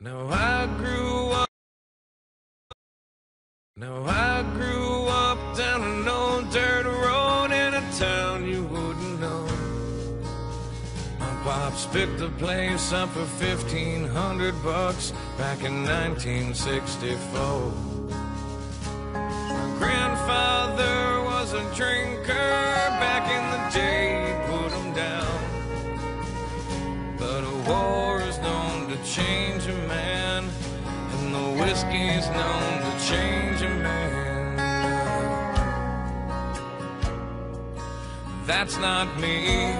Now I grew up. Now I grew up down an old dirt road in a town you wouldn't know. My pops picked the place up for $1,500 back in 1964. My grandfather was a drinker back in the day, he put him down. But a war is known to change a man, and the whiskey's known to change a man. That's not me.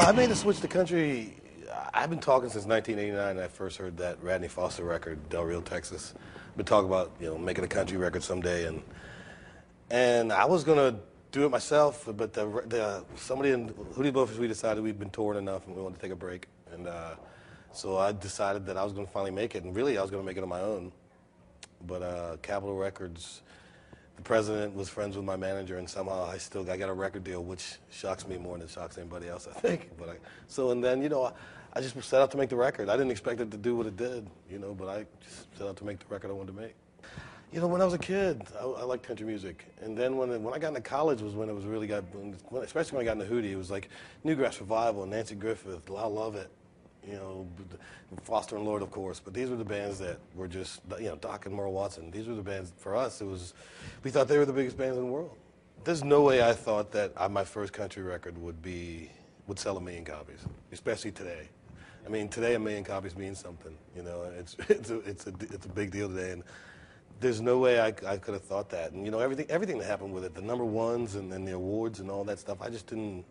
I made the switch to country. I've been talking since 1989. I first heard that Radney Foster record, Del Rio, Texas. Been talking about making a country record someday, and I was gonna do it myself, but somebody in Hootie Blowfish, we decided we'd been touring enough and we wanted to take a break, and so I decided that I was gonna finally make it, and really I was gonna make it on my own. But Capitol Records, the president was friends with my manager, and somehow I got a record deal, which shocks me more than it shocks anybody else, I think. And then I just set out to make the record. I didn't expect it to do what it did, but I just set out to make the record I wanted to make. When I was a kid, I liked country music, and then when I got into college was when it was really especially when I got into Hootie, it was like Newgrass Revival, Nancy Griffith, I Love It. Foster and Lord, of course, but these were the bands that were just, Doc and Merle Watson. These were the bands, for us, we thought they were the biggest bands in the world. There's no way I thought that my first country record would sell 1 million copies, especially today. I mean, today 1 million copies means something, it's a big deal today, and there's no way I could have thought that. And, everything that happened with it, the #1s and then the awards and all that stuff, I just didn't,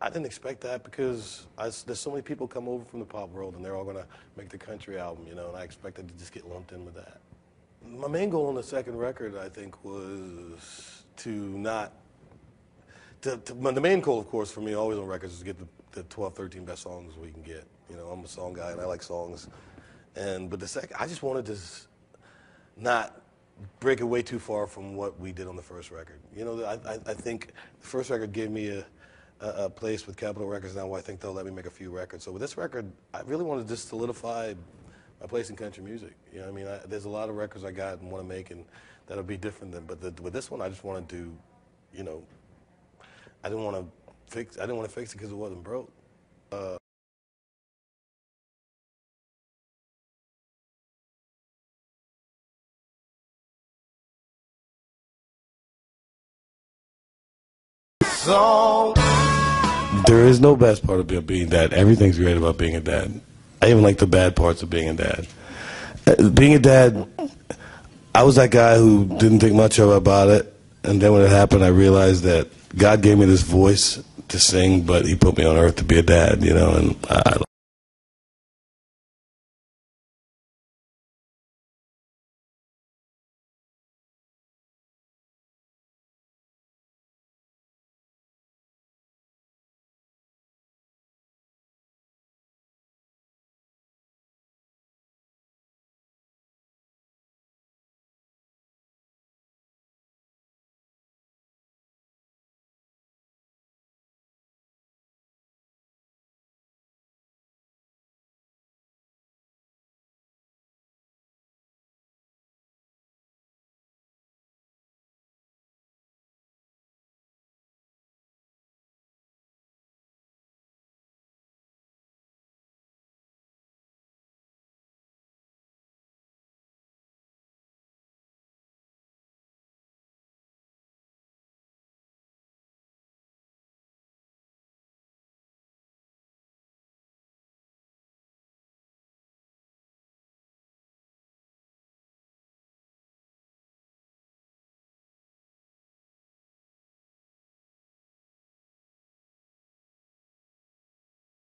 I didn't expect that because there's so many people come over from the pop world and they're all going to make the country album, and I expected to just get lumped in with that. My main goal on the second record, I think, was the main goal, of course, for me always on records is to get the 12, 13 best songs we can get. I'm a song guy and I like songs. But the second, I just wanted to not break it way too far from what we did on the first record. I think the first record gave me a place with Capitol Records now where I think they'll let me make a few records. So with this record, I really wanted to just solidify my place in country music. There's a lot of records I got and want to make, and that'll be different than. But with this one, I just wanted to, I didn't want to fix it because it wasn't broke. There is no best part of being dad. Everything's great about being a dad. I even like the bad parts of being a dad. Being a dad, I was that guy who didn't think much about it, and then when it happened, I realized that God gave me this voice to sing, but He put me on earth to be a dad, and I